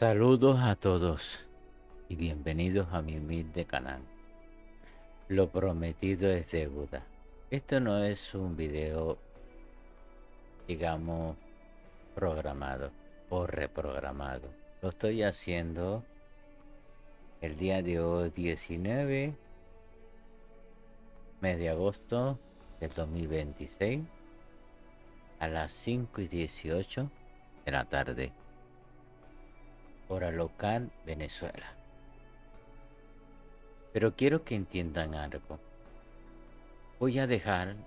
Saludos a todos y bienvenidos a mi humilde canal. Lo prometido es deuda. Esto no es un video, digamos, programado o reprogramado. Lo estoy haciendo el día de hoy, 19 mes de agosto del 2026, a las 5:18 de la tarde. Hora local, Venezuela. Pero quiero que entiendan algo. Voy a dejar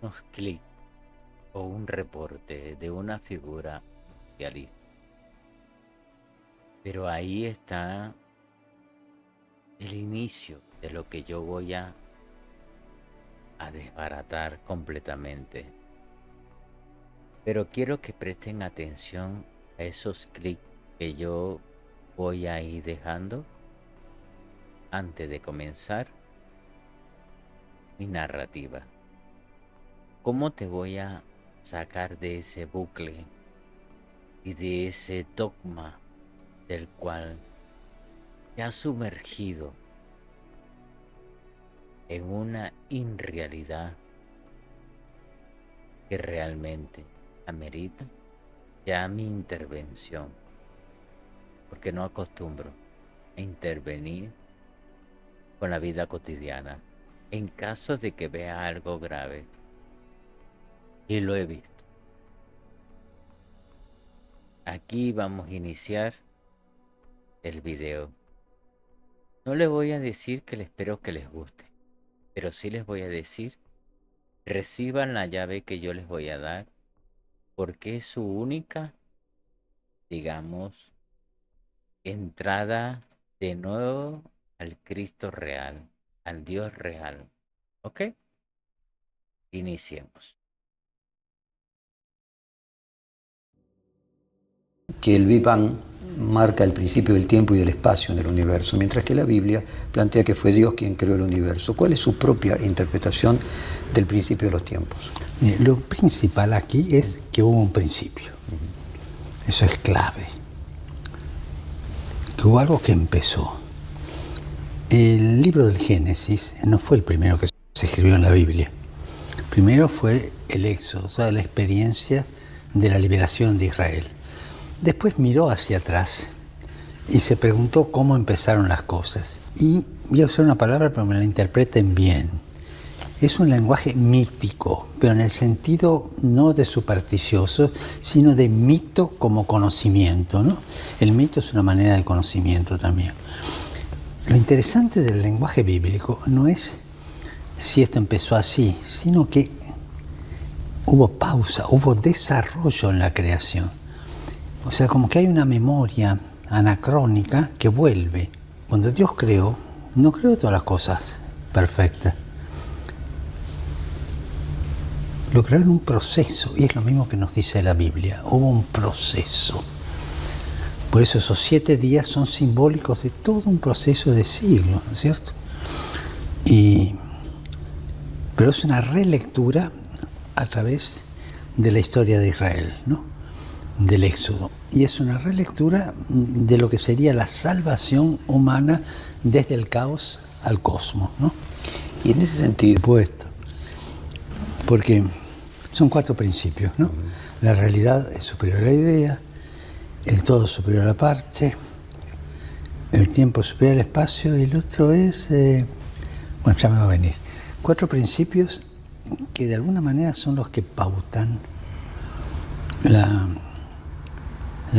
unos clics o un reporte de una figura realista. Pero ahí está el inicio de lo que yo voy a desbaratar completamente. Pero quiero que presten atención a esos clics que yo voy a ir dejando antes de comenzar mi narrativa. ¿Cómo te voy a sacar de ese bucle y de ese dogma del cual te has sumergido en una irrealidad que realmente amerita ya mi intervención? Porque no acostumbro a intervenir con la vida cotidiana en caso de que vea algo grave, y lo he visto. Aquí vamos a iniciar el video. No les voy a decir que espero que les guste, pero sí les voy a decir: reciban la llave que yo les voy a dar, porque es su única, digamos, entrada de nuevo al Cristo real, al Dios real. ¿Ok? Iniciemos. Que el Big Bang marca el principio del tiempo y del espacio en el universo, mientras que la Biblia plantea que fue Dios quien creó el universo. ¿Cuál es su propia interpretación del principio de los tiempos? Lo principal aquí es que hubo un principio. Eso es clave. Que hubo algo que empezó. El libro del Génesis no fue el primero que se escribió en la Biblia. Primero fue el Éxodo, toda la experiencia de la liberación de Israel. Después miró hacia atrás y se preguntó cómo empezaron las cosas. Y voy a usar una palabra para que me la interpreten bien. Es un lenguaje mítico, pero en el sentido no de supersticioso, sino de mito como conocimiento, ¿no? El mito es una manera de conocimiento también. Lo interesante del lenguaje bíblico no es si esto empezó así, sino que hubo pausa, hubo desarrollo en la creación. O sea, como que hay una memoria anacrónica que vuelve. Cuando Dios creó, no creó todas las cosas perfectas. Lo creó en un proceso, y es lo mismo que nos dice la Biblia. Hubo un proceso. Por eso esos 7 días son simbólicos de todo un proceso de siglos, ¿no es cierto? Pero es una relectura a través de la historia de Israel, ¿no? Del Éxodo. Y es una relectura de lo que sería la salvación humana desde el caos al cosmos, ¿no? Y en ese sentido, Puesto. Porque son 4 principios, ¿no? La realidad es superior a la idea, el todo superior a la parte, el tiempo superior al espacio, y el otro es, bueno, ya me va a venir. 4 principios que de alguna manera son los que pautan la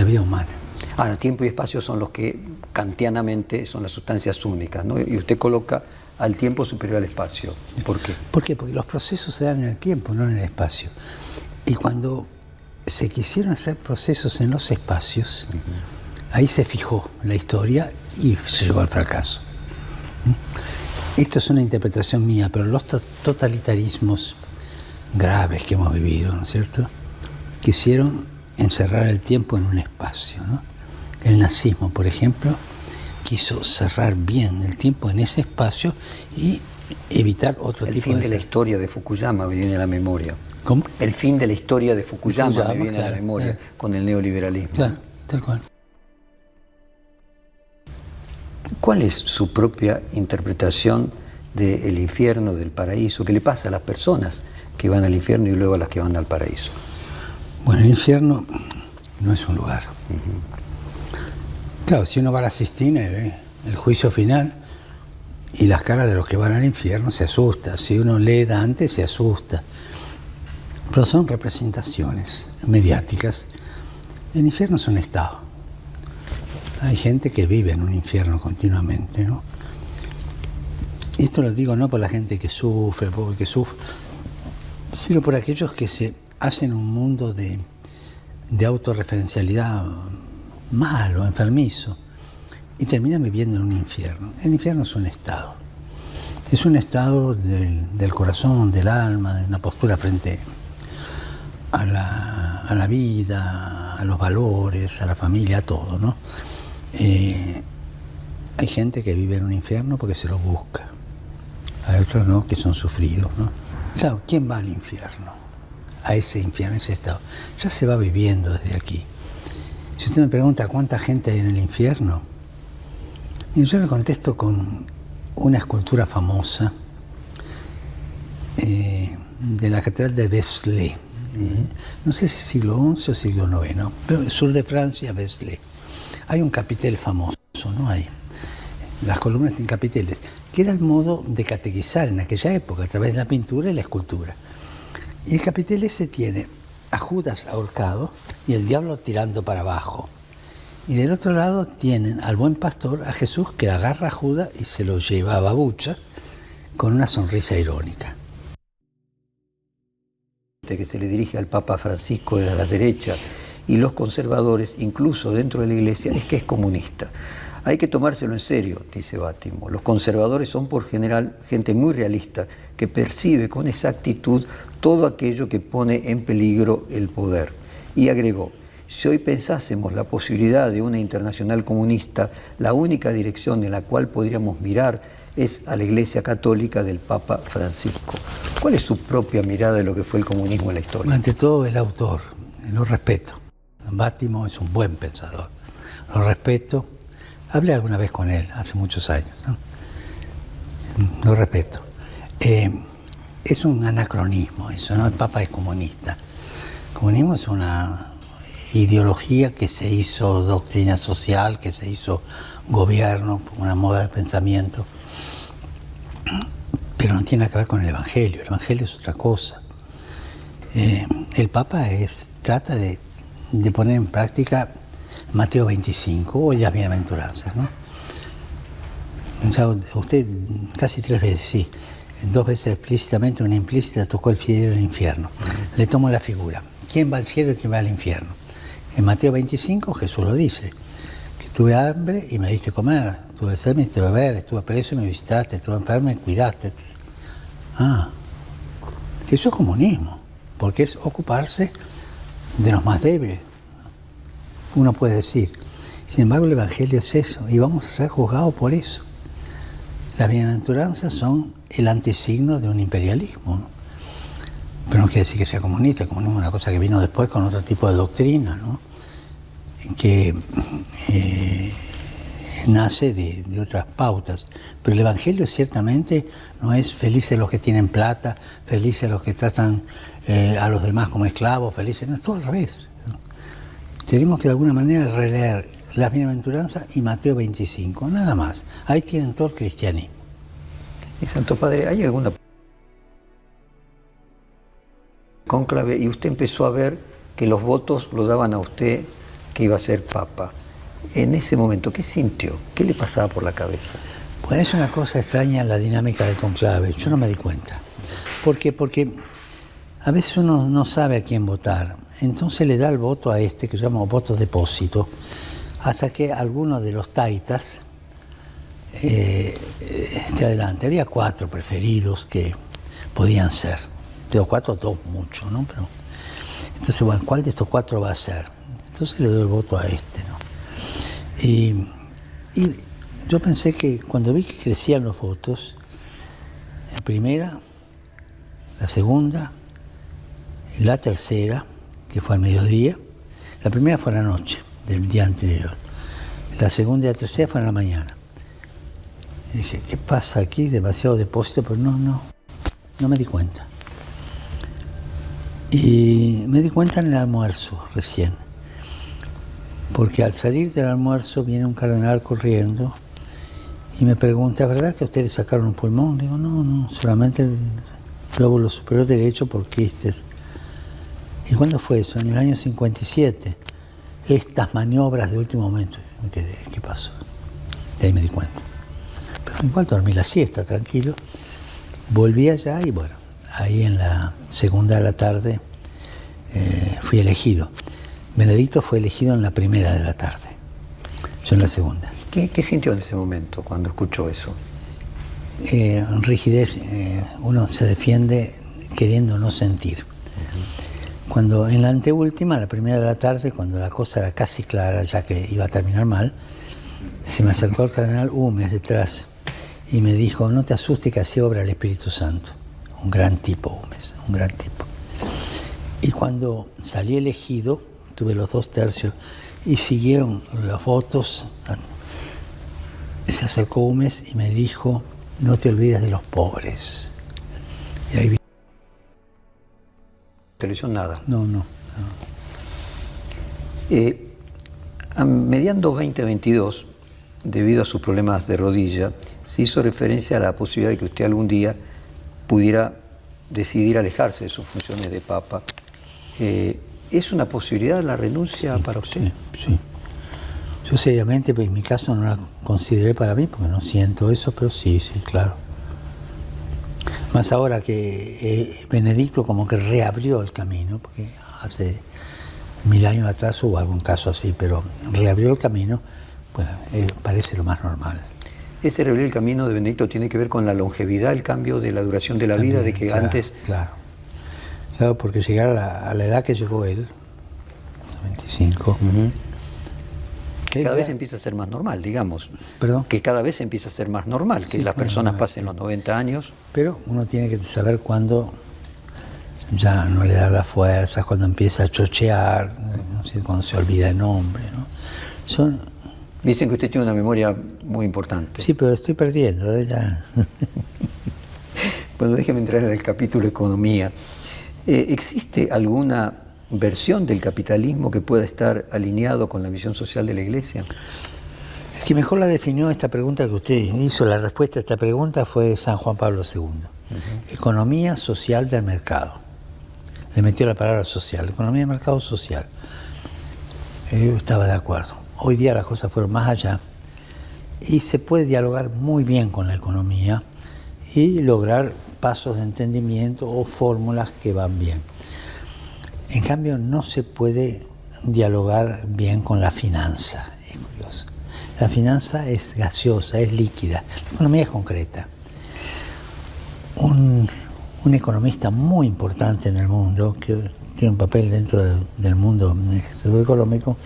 vida humana. ahora, tiempo y espacio son los que kantianamente son las sustancias únicas, ¿no? Y usted coloca al tiempo superior al espacio. ¿Por qué? ¿Por qué? Porque los procesos se dan en el tiempo, no en el espacio. Y cuando se quisieron hacer procesos en los espacios, ahí se fijó la historia y se llegó al fracaso. Esto es una interpretación mía, pero los totalitarismos graves que hemos vivido, ¿no es cierto?, quisieron encerrar el tiempo en un espacio, ¿no? El nazismo, por ejemplo, quiso cerrar bien el tiempo en ese espacio y evitar otro El tipo fin de... de la historia de Fukuyama me viene a la memoria. ¿Cómo? El fin de la historia de Fukuyama me viene a la claro, memoria claro. con el neoliberalismo. Claro, tal cual. ¿Cuál es su propia interpretación del infierno, del paraíso? ¿Qué le pasa a las personas que van al infierno y luego a las que van al paraíso? Bueno, el infierno no es un lugar. Claro, si uno va a la Sistina y ve el juicio final y las caras de los que van al infierno, se asusta. Si uno lee Dante, se asusta. Pero son representaciones mediáticas. El infierno es un estado. Hay gente que vive en un infierno continuamente, ¿no? Y esto lo digo no por la gente que sufre, porque sufre, sino por aquellos que se hacen un mundo de autorreferencialidad malo, enfermizo, y terminan viviendo en un infierno. El infierno es un estado. Es un estado del corazón, del alma, de una postura frente a la vida, a los valores, a la familia, a todo, ¿no? Hay gente que vive en un infierno porque se lo busca. Hay otros no, que son sufridos, ¿no? Claro, ¿quién va al infierno? A ese infierno, a ese estado. Ya se va viviendo desde aquí. Si usted me pregunta cuánta gente hay en el infierno, y yo le contesto con una escultura famosa de la catedral de Vézelay. No sé si siglo XI o siglo IX, pero sur de Francia, Vézelay. Hay un capitel famoso, ¿no? Hay. Las columnas tienen capiteles, que era el modo de catequizar en aquella época, a través de la pintura y la escultura. Y el capitel ese tiene a Judas ahorcado y el diablo tirando para abajo. Y del otro lado tienen al buen pastor, a Jesús, que agarra a Judas y se lo lleva a babucha con una sonrisa irónica. Que se le dirige al Papa Francisco de la derecha y los conservadores, incluso dentro de la Iglesia, es que es comunista. Hay que tomárselo en serio, dice Bátimo. Los conservadores son por general gente muy realista, que percibe con exactitud todo aquello que pone en peligro el poder. Y agregó, si hoy pensásemos la posibilidad de una internacional comunista, la única dirección en la cual podríamos mirar es a la Iglesia Católica del Papa Francisco. ¿Cuál es su propia mirada de lo que fue el comunismo en la historia? Ante todo, el autor, lo respeto. Bátimo es un buen pensador, lo respeto. Hablé alguna vez con él, hace muchos años, ¿no? Lo respeto. Es un anacronismo eso, ¿no? El Papa es comunista. El comunismo es una ideología que se hizo doctrina social, que se hizo gobierno, una moda de pensamiento, pero no tiene nada que ver con el Evangelio. El Evangelio es otra cosa. El Papa trata de poner en práctica Mateo 25 o las bienaventuranzas, ¿no? O sea, usted casi 3 veces, sí, 2 veces explícitamente, una implícita, tocó el cielo y el infierno. Le tomo la figura. ¿Quién va al cielo y quién va al infierno? En Mateo 25 Jesús lo dice, que tuve hambre y me diste comer, tuve sed y me diste beber, estuve preso y me visitaste, estuve enfermo y me cuidaste. Eso es comunismo, porque es ocuparse de los más débiles. Uno puede decir, sin embargo el Evangelio es eso, y vamos a ser juzgados por eso. Las bienaventuranzas son el antisigno de un imperialismo, ¿no? Pero no quiere decir que sea comunista. El comunismo es una cosa que vino después con otro tipo de doctrina, ¿no? Que nace de otras pautas. Pero el Evangelio ciertamente no es felices los que tienen plata, felices los que tratan a los demás como esclavos, felices, no, es todo al revés. Tenemos que de alguna manera releer las bienaventuranzas y Mateo 25, nada más. Ahí tienen todo el cristianismo. Y Santo Padre, ¿hay alguna cónclave? Y usted empezó a ver que los votos lo daban a usted que iba a ser Papa. En ese momento, ¿qué sintió? ¿Qué le pasaba por la cabeza? Bueno, es una cosa extraña la dinámica del conclave. Yo no me di cuenta. ¿Por qué? Porque a veces uno no sabe a quién votar. Entonces le da el voto a este, que llamamos voto depósito, hasta que alguno de los taitas esté adelante. Había 4 preferidos que podían ser. De los 4, 2 mucho, ¿no? Pero, entonces, bueno, ¿cuál de estos 4 va a ser? Entonces le doy el voto a este, ¿no? Y yo pensé que cuando vi que crecían los votos, la primera, la segunda, la tercera, que fue al mediodía, la primera fue a la noche del día anterior, la segunda y la tercera fueron a la mañana, Y dije, ¿qué pasa aquí? Demasiado depósito, pero no me di cuenta. Y me di cuenta en el almuerzo recién, porque al salir del almuerzo viene un cardenal corriendo y me pregunta, ¿verdad que ustedes sacaron un pulmón? Digo, no, solamente el lóbulo superior derecho por quistes. ¿Y cuándo fue eso? En el año 57. Estas maniobras de último momento. Me quedé, ¿qué pasó? De ahí me di cuenta. Pero en cuanto dormí la siesta, tranquilo, volví allá y bueno, ahí en la segunda de la tarde fui elegido. Benedicto fue elegido en la primera de la tarde, yo en la segunda. ¿Qué sintió en ese momento cuando escuchó eso? Rigidez, uno se defiende queriendo no sentir. Cuando en la anteúltima, la primera de la tarde, cuando la cosa era casi clara, ya que iba a terminar mal, se me acercó el cardenal Humes detrás y me dijo, no te asustes que así obra el Espíritu Santo. Un gran tipo, Humes, un gran tipo. Y cuando salí elegido, tuve los 2 tercios y siguieron los votos. Se acercó Humes y me dijo, no te olvides de los pobres. Y ahí vi. ¿Televisión nada? No. A mediando 2022, debido a sus problemas de rodilla, se hizo referencia a la posibilidad de que usted algún día pudiera decidir alejarse de sus funciones de Papa. ¿Es una posibilidad la renuncia para usted? Sí. Yo seriamente, pues en mi caso no la consideré para mí, porque no siento eso, pero sí, claro. Más ahora que Benedicto como que reabrió el camino, porque hace 1000 años atrás hubo algún caso así, pero reabrió el camino, pues parece lo más normal. Ese reabrir el camino de Benedicto tiene que ver con la longevidad, el cambio de la duración de la vida, de que claro, antes... Claro, porque llegar a la edad que llegó él, 95... Cada vez empieza a ser más normal, digamos. ¿Perdón? Que cada vez empieza a ser más normal, que las personas pasen los 90 años. Pero uno tiene que saber cuándo ya no le da las fuerzas, cuando empieza a chochear, no sé, cuando se olvida el nombre, ¿no? Dicen que usted tiene una memoria muy importante. Sí, pero estoy perdiendo, ya. Bueno, déjeme entrar en el capítulo economía. ¿Existe alguna versión del capitalismo que pueda estar alineado con la visión social de la Iglesia? El que mejor la definió esta pregunta que usted hizo, la respuesta a esta pregunta fue San Juan Pablo II. Economía social del mercado. Le metió la palabra social, economía del mercado social. Yo estaba de acuerdo. Hoy día las cosas fueron más allá y se puede dialogar muy bien con la economía y lograr pasos de entendimiento o fórmulas que van bien. En cambio, no se puede dialogar bien con la finanza. Es curioso. La finanza es gaseosa, es líquida. La economía es concreta. Un economista muy importante en el mundo, que tiene un papel dentro del mundo económico,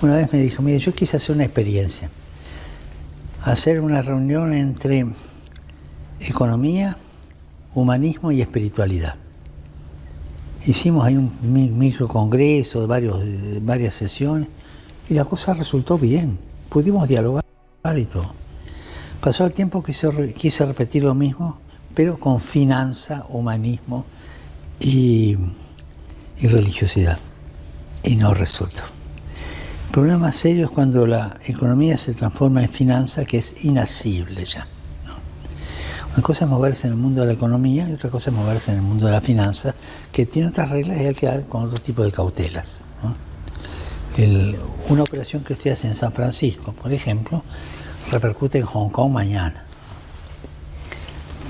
una vez me dijo, mire, yo quise hacer una experiencia. Hacer una reunión entre economía, humanismo y espiritualidad. Hicimos ahí un microcongreso, varias sesiones, y la cosa resultó bien. Pudimos dialogar y todo. Pasó el tiempo, quise repetir lo mismo, pero con finanza, humanismo y religiosidad. Y no resultó. El problema más serio es cuando la economía se transforma en finanza, que es inasible ya. Una cosa es moverse en el mundo de la economía y otra cosa es moverse en el mundo de la finanza, que tiene otras reglas y hay que dar con otro tipo de cautelas, ¿no? Una operación que usted hace en San Francisco, por ejemplo, repercute en Hong Kong mañana.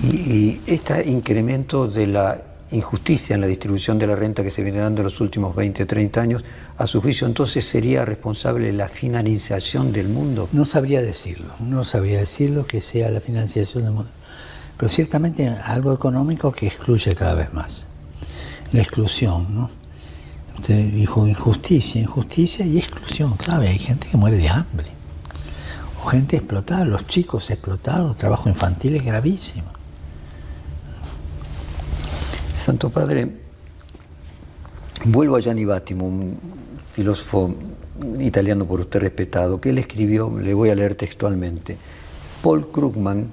Y este incremento de la injusticia en la distribución de la renta que se viene dando en los últimos 20 o 30 años, a su juicio, entonces, ¿sería responsable la financiación del mundo? No sabría decirlo que sea la financiación del mundo. Pero ciertamente algo económico que excluye cada vez más. La exclusión, ¿no? Usted dijo injusticia y exclusión. Claro, hay gente que muere de hambre. O gente explotada, los chicos explotados, trabajo infantil es gravísimo. Santo Padre, vuelvo a Gianni Vattimo, un filósofo italiano por usted respetado, que él escribió, le voy a leer textualmente: Paul Krugman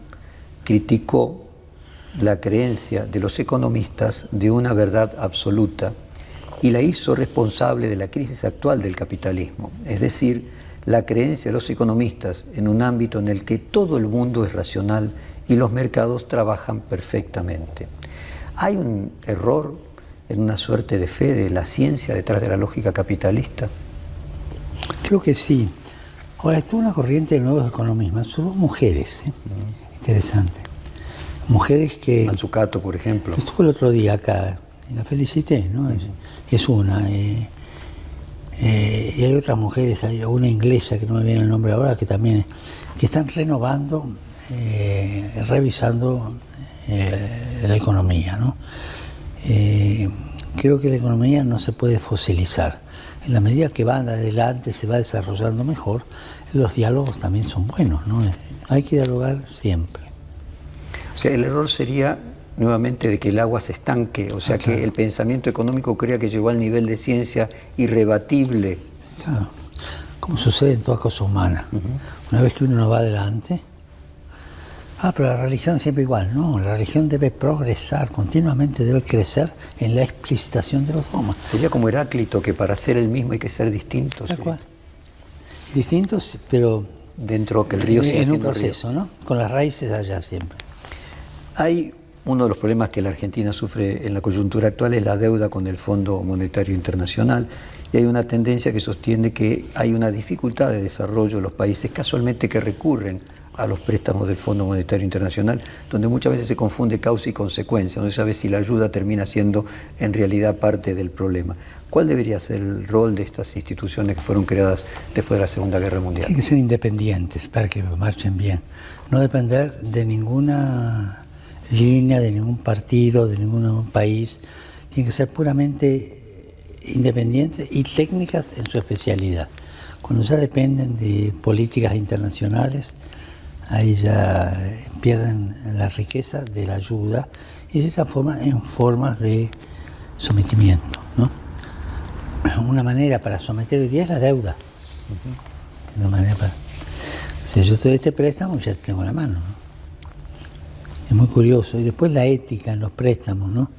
criticó la creencia de los economistas de una verdad absoluta y la hizo responsable de la crisis actual del capitalismo, es decir, la creencia de los economistas en un ámbito en el que todo el mundo es racional y los mercados trabajan perfectamente. ¿Hay un error en una suerte de fe de la ciencia detrás de la lógica capitalista? Creo que sí. Ahora, estuvo una corriente de nuevos economistas, hubo mujeres, interesante. Mujeres que... Mazzucato, por ejemplo. Estuvo el otro día acá, la felicité, ¿no? Es una. Y hay otras mujeres, hay una inglesa que no me viene el nombre ahora, que también que están renovando, revisando la economía, ¿no? Creo que la economía no se puede fosilizar. En la medida que van adelante, se va desarrollando mejor, los diálogos también son buenos, ¿no? Hay que dialogar siempre. O sea, el error sería nuevamente de que el agua se estanque, o sea, claro. Que el pensamiento económico crea que llegó al nivel de ciencia irrebatible. Claro, como sucede en toda cosa humana. Una vez que uno no va adelante... pero la religión siempre igual, no, la religión debe progresar, continuamente debe crecer en la explicitación de los dogmas. Sería como Heráclito, que para ser el mismo hay que ser distintos. Tal cual. Distintos, pero dentro que el río sigue en un siendo proceso, río. ¿no? Con las raíces allá siempre. Hay uno de los problemas que la Argentina sufre en la coyuntura actual es la deuda con el Fondo Monetario Internacional, y hay una tendencia que sostiene que hay una dificultad de desarrollo en los países casualmente que recurren a los préstamos del Fondo Monetario Internacional, donde muchas veces se confunde causa y consecuencia, no se sabe si la ayuda termina siendo en realidad parte del problema. ¿Cuál debería ser el rol de estas instituciones que fueron creadas después de la Segunda Guerra Mundial? Tienen que ser independientes para que marchen bien, no depender de ninguna línea, de ningún partido, de ningún país, tienen que ser puramente independientes y técnicas en su especialidad. Cuando ya dependen de políticas internacionales, ahí ya pierden la riqueza de la ayuda y se transforman en formas de sometimiento, ¿no? Una manera para someter hoy día es la deuda. Una manera para... Si yo te doy este préstamo, ya te tengo en la mano, ¿no? Es muy curioso. Y después la ética en los préstamos, ¿no?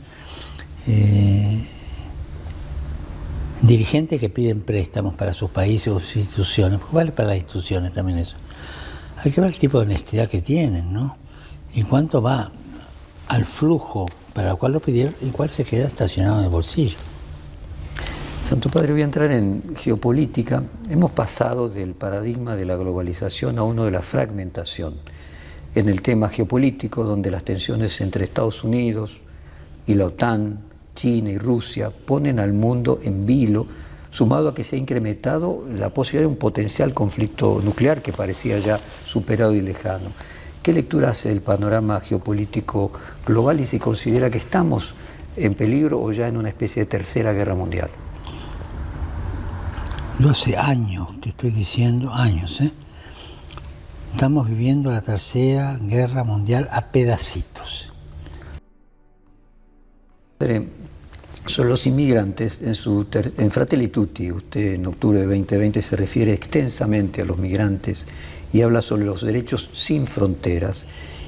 Dirigentes que piden préstamos para sus países o sus instituciones, porque vale para las instituciones también eso. Hay que ver el tipo de honestidad que tienen, ¿no? Y cuánto va al flujo para el cual lo pidieron y cuál se queda estacionado en el bolsillo. Santo Padre, voy a entrar en geopolítica. Hemos pasado del paradigma de la globalización a uno de la fragmentación. En el tema geopolítico, donde las tensiones entre Estados Unidos y la OTAN, China y Rusia ponen al mundo en vilo, sumado a que se ha incrementado la posibilidad de un potencial conflicto nuclear que parecía ya superado y lejano. ¿Qué lectura hace del panorama geopolítico global y si considera que estamos en peligro o ya en una especie de tercera guerra mundial? Yo hace años que estoy diciendo, años, estamos viviendo la tercera guerra mundial a pedacitos. Son los inmigrantes, en Fratelli Tutti, usted en octubre de 2020 se refiere extensamente a los migrantes y habla sobre los derechos sin fronteras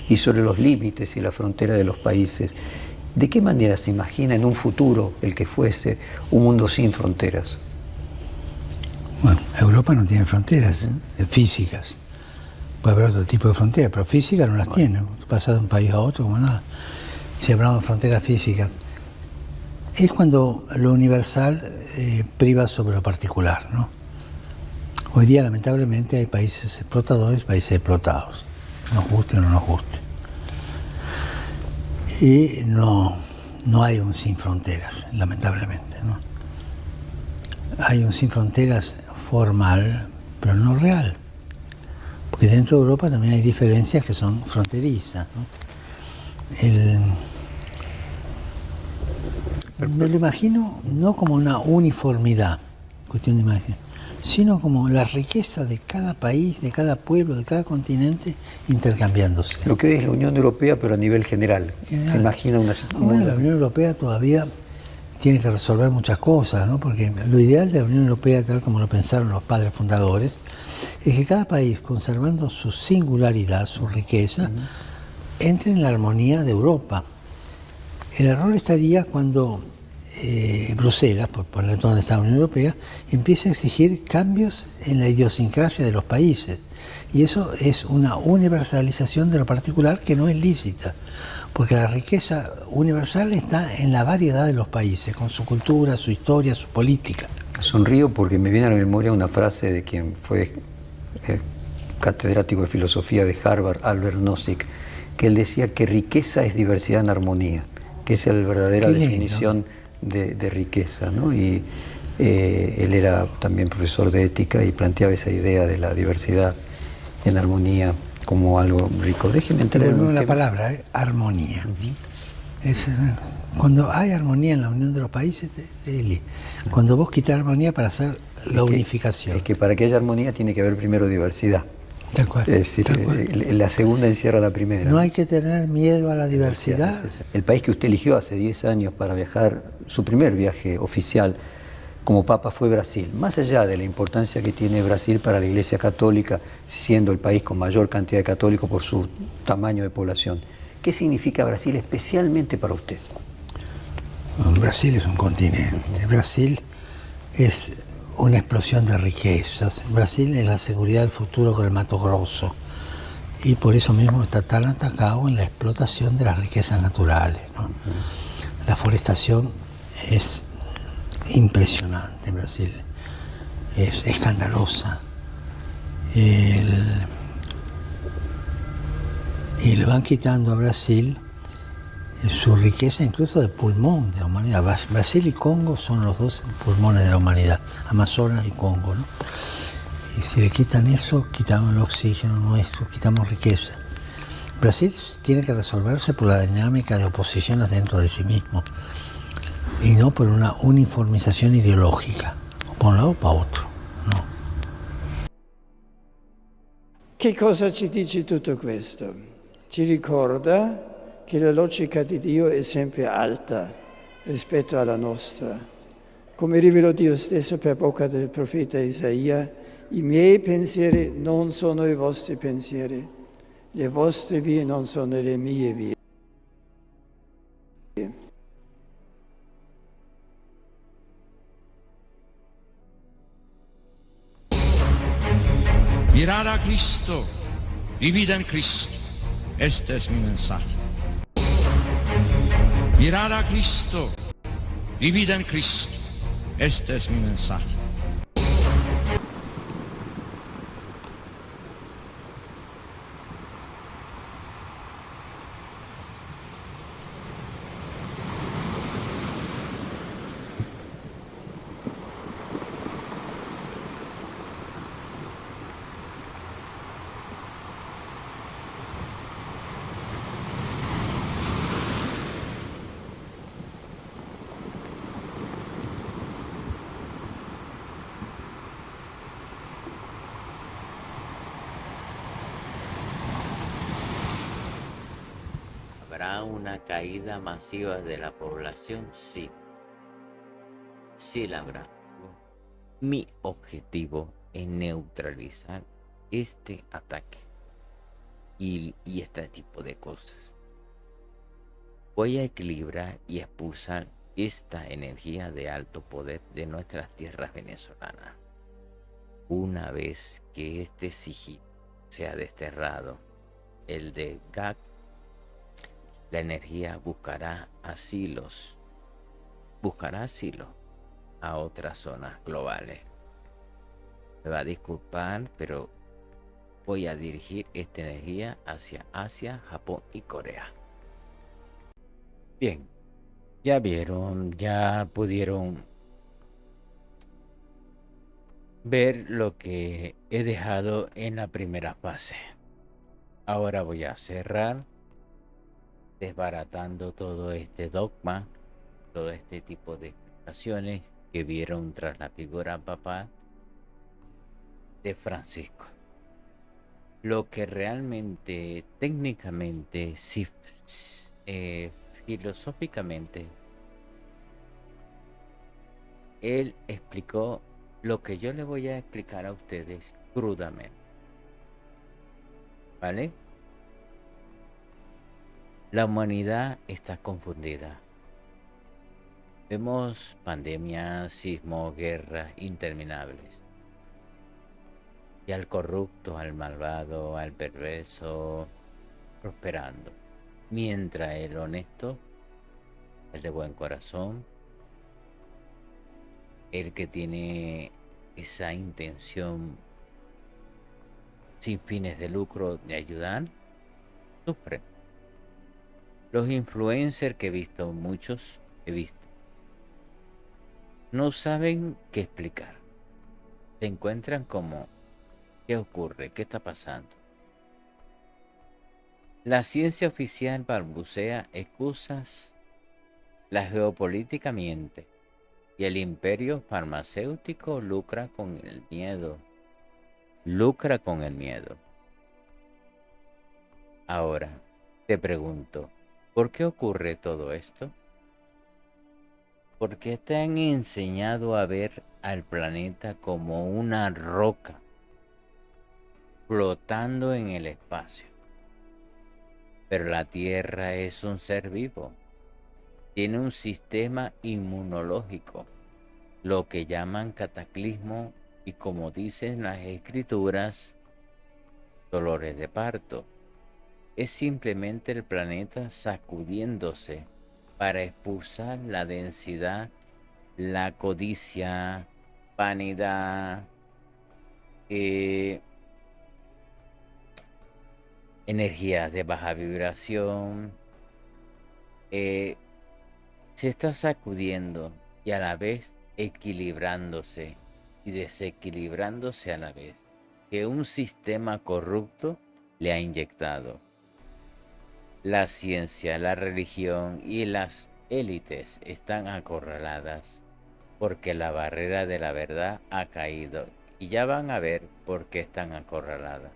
y sobre los límites y la frontera de los países. ¿De qué manera se imagina en un futuro, el que fuese, un mundo sin fronteras? Bueno, Europa no tiene fronteras físicas. Puede haber otro tipo de fronteras, pero físicas no las tiene. Pasa de un país a otro como nada. Si hablamos de fronteras físicas, es cuando lo universal priva sobre lo particular, ¿no? Hoy día, lamentablemente, hay países explotadores, países explotados, nos guste o no nos guste. Y no hay un sin fronteras, lamentablemente, ¿no? Hay un sin fronteras formal, pero no real. Porque dentro de Europa también hay diferencias que son fronterizas, ¿no? Me lo imagino no como una uniformidad, cuestión de imagen, sino como la riqueza de cada país, de cada pueblo, de cada continente intercambiándose. Lo que hoy es la Unión Europea, pero a nivel general. ¿Se imagina una situación? Bueno, la Unión Europea todavía tiene que resolver muchas cosas, ¿no? Porque lo ideal de la Unión Europea, tal como lo pensaron los padres fundadores, es que cada país, conservando su singularidad, su riqueza, entre en la armonía de Europa. El error estaría cuando Bruselas, por poner donde está la Unión Europea, empieza a exigir cambios en la idiosincrasia de los países. Y eso es una universalización de lo particular que no es lícita, porque la riqueza universal está en la variedad de los países, con su cultura, su historia, su política. Sonrío porque me viene a la memoria una frase de quien fue el catedrático de filosofía de Harvard, Albert Nozick, que él decía que riqueza es diversidad en armonía, que esa es la verdadera definición de riqueza, ¿no? Y él era también profesor de ética y planteaba esa idea de la diversidad en armonía como algo rico. Déjeme entrar en la palabra, armonía. Cuando hay armonía en la unión de los países, cuando vos quitas armonía para hacer la unificación. Es que para que haya armonía tiene que haber primero diversidad. Tal cual. Es decir, la segunda encierra la primera. No hay que tener miedo a la diversidad. El país que usted eligió hace 10 años para viajar, su primer viaje oficial como Papa fue Brasil. Más allá de la importancia que tiene Brasil para la Iglesia Católica, siendo el país con mayor cantidad de católicos por su tamaño de población, ¿qué significa Brasil especialmente para usted? Brasil es un continente. Brasil es una explosión de riquezas. Brasil es la seguridad del futuro con el Mato Grosso. Y por eso mismo está tan atacado en la explotación de las riquezas naturales, ¿no? La forestación es impresionante en Brasil, es escandalosa. Y le van quitando a Brasil su riqueza incluso de pulmón de la humanidad. Brasil y Congo son los dos pulmones de la humanidad, Amazonas y Congo, ¿no? Y si le quitan eso, quitamos el oxígeno nuestro, quitamos riqueza. Brasil tiene que resolverse por la dinámica de oposiciones dentro de sí mismo y no por una uniformización ideológica, para un lado o para otro, no. Che cosa ci dice tutto questo? Ci ricorda che la logica di Dio è sempre alta rispetto alla nostra. Come rivelò Dio stesso per bocca del profeta Isaia, i miei pensieri non sono i vostri pensieri, le vostre vie non sono le mie vie. Mirar a Cristo, vivir en Cristo, este es mi mensaje. Mirar a Cristo, vivir en Cristo, este es mi mensaje. ¿Habrá una caída masiva de la población? Sí. Sí la habrá. Mi objetivo es neutralizar este ataque y este tipo de cosas. Voy a equilibrar y expulsar esta energía de alto poder de nuestras tierras venezolanas. Una vez que este sigilo sea desterrado, el de GAC, la energía buscará asilo a otras zonas globales. Me va a disculpar, pero voy a dirigir esta energía hacia Asia, Japón y Corea. Bien, ya vieron, ya pudieron ver lo que he dejado en la primera fase. Ahora voy a cerrar desbaratando todo este dogma, todo este tipo de explicaciones que vieron tras la figura papal de Francisco. Lo que realmente, técnicamente, filosóficamente, él explicó lo que yo le voy a explicar a ustedes crudamente. ¿Vale? La humanidad está confundida. Vemos pandemias, sismos, guerras interminables. Y al corrupto, al malvado, al perverso, prosperando. Mientras el honesto, el de buen corazón, el que tiene esa intención sin fines de lucro de ayudar, sufre. Los influencers que he visto, muchos he visto, no saben qué explicar. Se encuentran como, ¿qué ocurre? ¿Qué está pasando? La ciencia oficial balbucea excusas, la geopolítica miente y el imperio farmacéutico lucra con el miedo. Lucra con el miedo. Ahora, te pregunto, ¿por qué ocurre todo esto? Porque te han enseñado a ver al planeta como una roca flotando en el espacio. Pero la Tierra es un ser vivo. Tiene un sistema inmunológico, lo que llaman cataclismo y, como dicen las escrituras, dolores de parto. Es simplemente el planeta sacudiéndose para expulsar la densidad, la codicia, vanidad, energías de baja vibración. Se está sacudiendo y a la vez equilibrándose y desequilibrándose a la vez, que un sistema corrupto le ha inyectado. La ciencia, la religión y las élites están acorraladas porque la barrera de la verdad ha caído y ya van a ver por qué están acorraladas.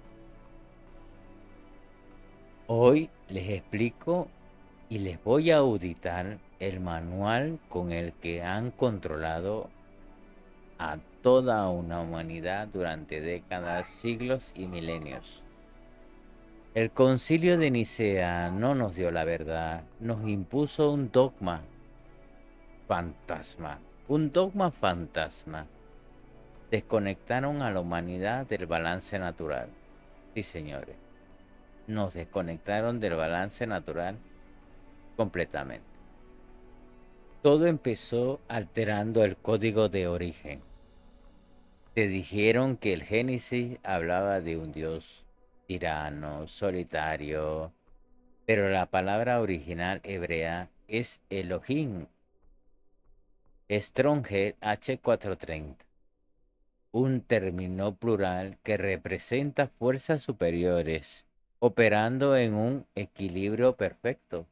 Hoy les explico y les voy a auditar el manual con el que han controlado a toda una humanidad durante décadas, siglos y milenios. El concilio de Nicea no nos dio la verdad, nos impuso un dogma fantasma. Un dogma fantasma. Desconectaron a la humanidad del balance natural. Sí, señores. Nos desconectaron del balance natural completamente. Todo empezó alterando el código de origen. Te dijeron que el Génesis hablaba de un Dios tirano, solitario, pero la palabra original hebrea es Elohim. Stronger H430, un término plural que representa fuerzas superiores operando en un equilibrio perfecto,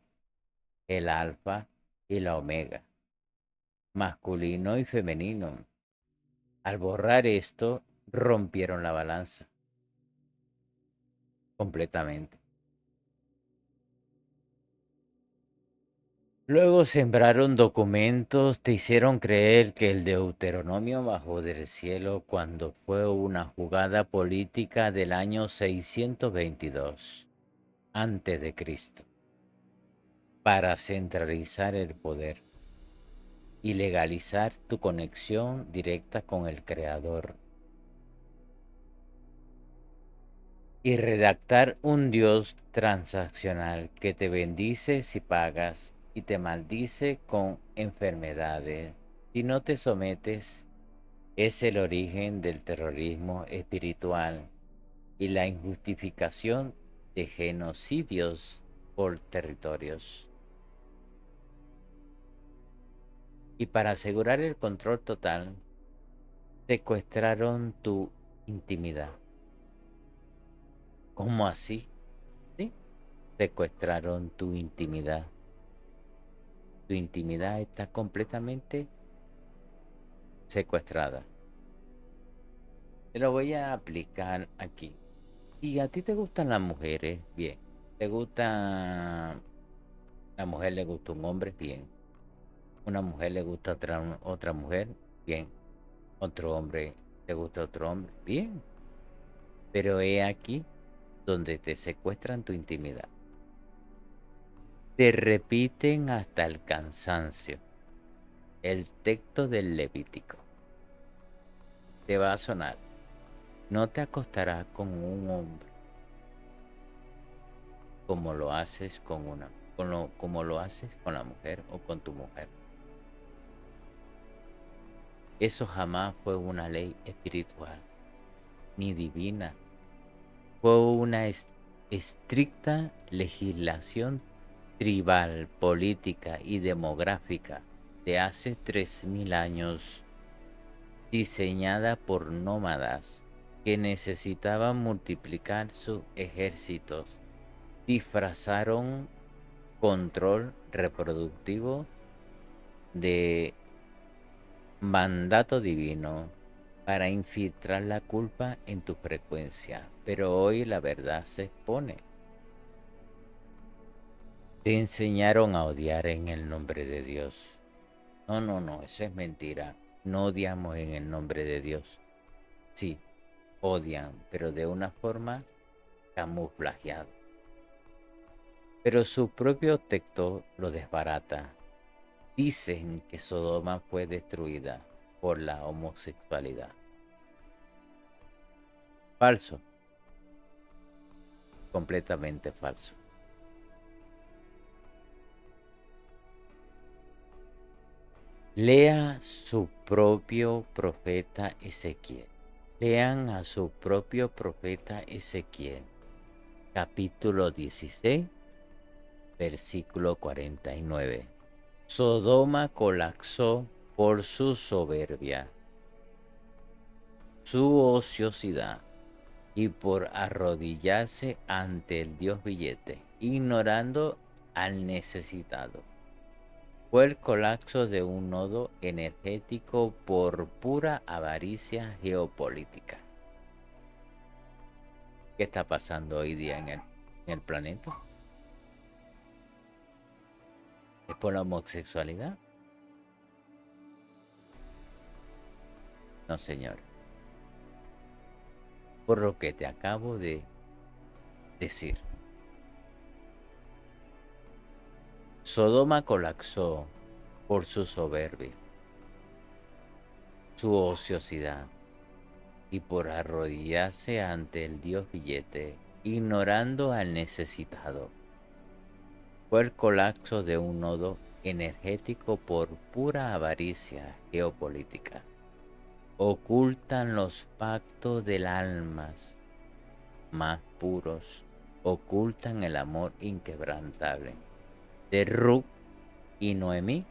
el alfa y la omega, masculino y femenino. Al borrar esto, rompieron la balanza completamente. Luego sembraron documentos, te hicieron creer que el Deuteronomio bajó del cielo cuando fue una jugada política del año 622 antes de Cristo para centralizar el poder y legalizar tu conexión directa con el Creador y redactar un Dios transaccional que te bendice si pagas y te maldice con enfermedades si no te sometes. Es el origen del terrorismo espiritual y la injustificación de genocidios por territorios. Y para asegurar el control total, secuestraron tu intimidad. ¿Cómo así? ¿Sí? Secuestraron tu intimidad. Tu intimidad está completamente secuestrada. Te lo voy a aplicar aquí. Si a ti te gustan las mujeres, bien. ¿Te gusta la mujer, le gusta un hombre? Bien. Una mujer le gusta otra mujer? Bien. Otro hombre le gusta otro hombre? Bien. Pero he aquí donde te secuestran tu intimidad. Te repiten hasta el cansancio el texto del Levítico. Te va a sonar. No te acostarás con un hombre como lo haces como lo haces con la mujer o con tu mujer. Eso jamás fue una ley espiritual ni divina. Fue una estricta legislación tribal, política y demográfica de hace 3000 años, diseñada por nómadas que necesitaban multiplicar sus ejércitos. Disfrazaron control reproductivo de mandato divino para infiltrar la culpa en tu frecuencia. Pero hoy la verdad se expone. Te enseñaron a odiar en el nombre de Dios. No, eso es mentira. No odiamos en el nombre de Dios. Sí, odian, pero de una forma camuflajeada. Pero su propio texto lo desbarata. Dicen que Sodoma fue destruida por la homosexualidad. Falso. Completamente falso. Lea su propio profeta Ezequiel. Lean a su propio profeta Ezequiel, capítulo 16, versículo 49. Sodoma colapsó por su soberbia, su ociosidad y por arrodillarse ante el Dios billete, ignorando al necesitado. Fue el colapso de un nodo energético por pura avaricia geopolítica. ¿Qué está pasando hoy día en el planeta? ¿Es por la homosexualidad? No, señor. Por lo que te acabo de decir. Sodoma colapsó por su soberbia, su ociosidad y por arrodillarse ante el Dios billete, ignorando al necesitado. Fue el colapso de un nodo energético por pura avaricia geopolítica. Ocultan los pactos del almas más puros, ocultan el amor inquebrantable de Ruth y Noemí,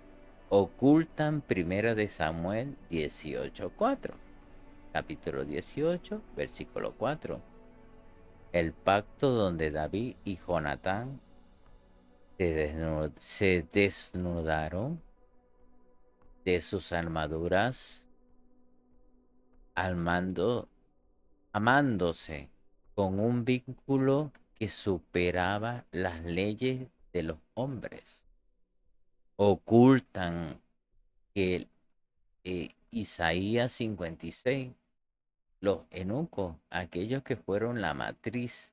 ocultan 1 de Samuel 18:4, capítulo 18, versículo 4. El pacto donde David y Jonatán se desnudaron de sus armaduras amándose con un vínculo que superaba las leyes de los hombres. Ocultan que Isaías 56, los eunucos, aquellos que fueron la matriz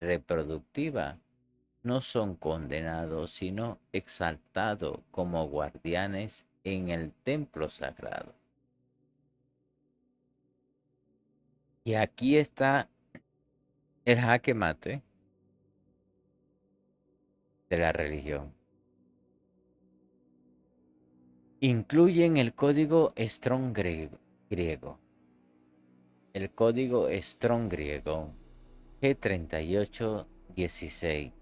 reproductiva, no son condenados, sino exaltados como guardianes en el templo sagrado. Y aquí está el jaque mate de la religión. Incluyen el código Strong griego. El código Strong griego G3816.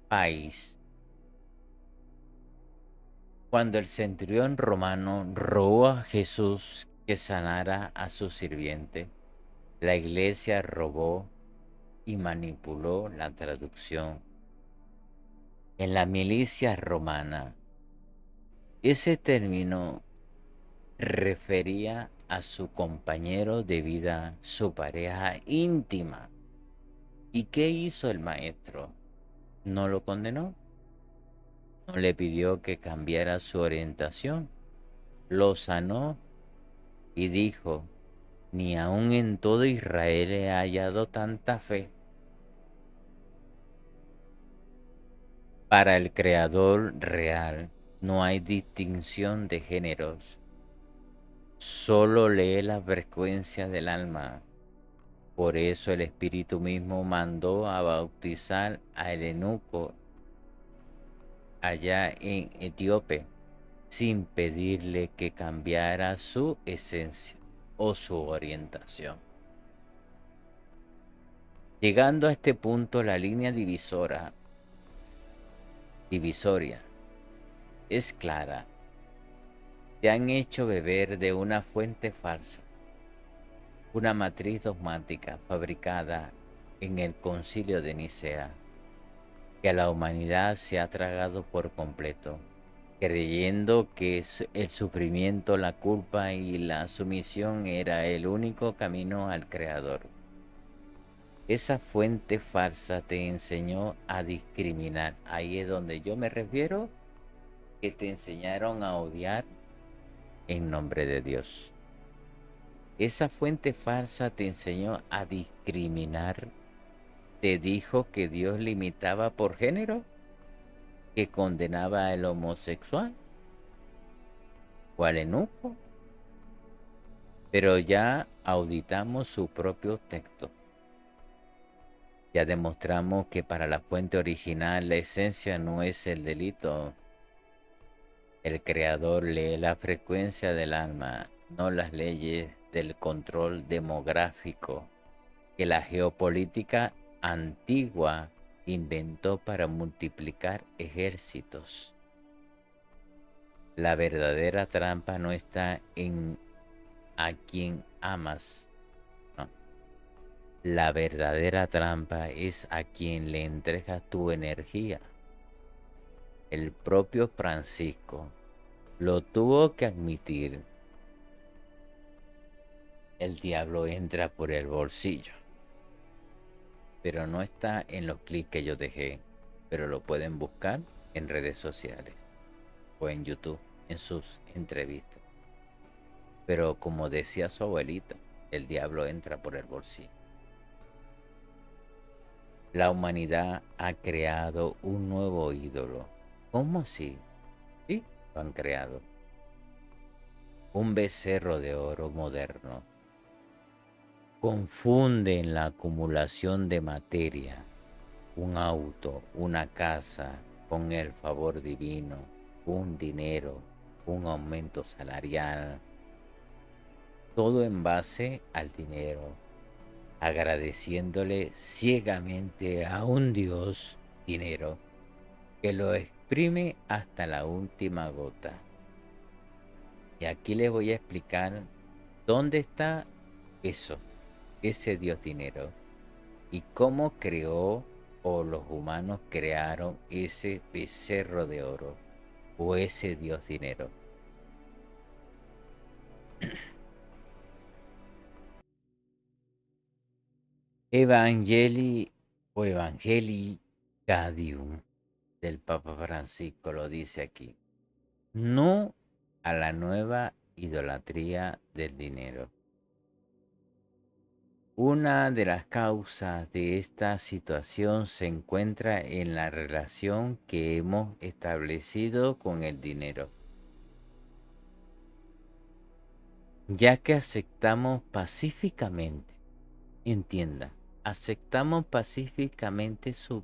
País. Cuando el centurión romano rogó a Jesús que sanara a su sirviente, la iglesia robó y manipuló la traducción. En la milicia romana, ese término refería a su compañero de vida, su pareja íntima. ¿Y qué hizo el maestro? ¿No lo condenó? ¿No le pidió que cambiara su orientación? Lo sanó y dijo: ni aun en todo Israel he hallado tanta fe. Para el creador real no hay distinción de géneros. Solo lee la frecuencia del alma. Por eso el Espíritu mismo mandó a bautizar al eunuco allá en Etíope, sin pedirle que cambiara su esencia o su orientación. Llegando a este punto, la línea divisoria es clara. Te han hecho beber de una fuente falsa, una matriz dogmática fabricada en el Concilio de Nicea, que a la humanidad se ha tragado por completo, creyendo que el sufrimiento, la culpa y la sumisión era el único camino al Creador. Esa fuente falsa te enseñó a discriminar. Ahí es donde yo me refiero, que te enseñaron a odiar en nombre de Dios. Esa fuente falsa te enseñó a discriminar. Te dijo que Dios limitaba por género, que condenaba al homosexual o al eunuco. Pero ya auditamos su propio texto. Ya demostramos que para la fuente original la esencia no es el delito. El Creador lee la frecuencia del alma, no las leyes del control demográfico que la geopolítica antigua inventó para multiplicar ejércitos. La verdadera trampa no está en a quien amas, no. La verdadera trampa es a quien le entregas tu energía. El propio Francisco lo tuvo que admitir. El diablo entra por el bolsillo. Pero no está en los clics que yo dejé, pero lo pueden buscar en redes sociales o en YouTube, en sus entrevistas. Pero como decía su abuelita, el diablo entra por el bolsillo. La humanidad ha creado un nuevo ídolo. ¿Cómo así? Sí, lo han creado. Un becerro de oro moderno. Confunden la acumulación de materia, un auto, una casa, con el favor divino, un dinero, un aumento salarial. Todo en base al dinero, agradeciéndole ciegamente a un Dios dinero que lo exprime hasta la última gota. Y aquí les voy a explicar dónde está eso, ese Dios dinero, y cómo creó o los humanos crearon ese becerro de oro o ese Dios dinero. Evangelii o Evangelii Gaudium del Papa Francisco lo dice aquí. No a la nueva idolatría del dinero. Una de las causas de esta situación se encuentra en la relación que hemos establecido con el dinero, ya que aceptamos pacíficamente, entienda, aceptamos pacíficamente su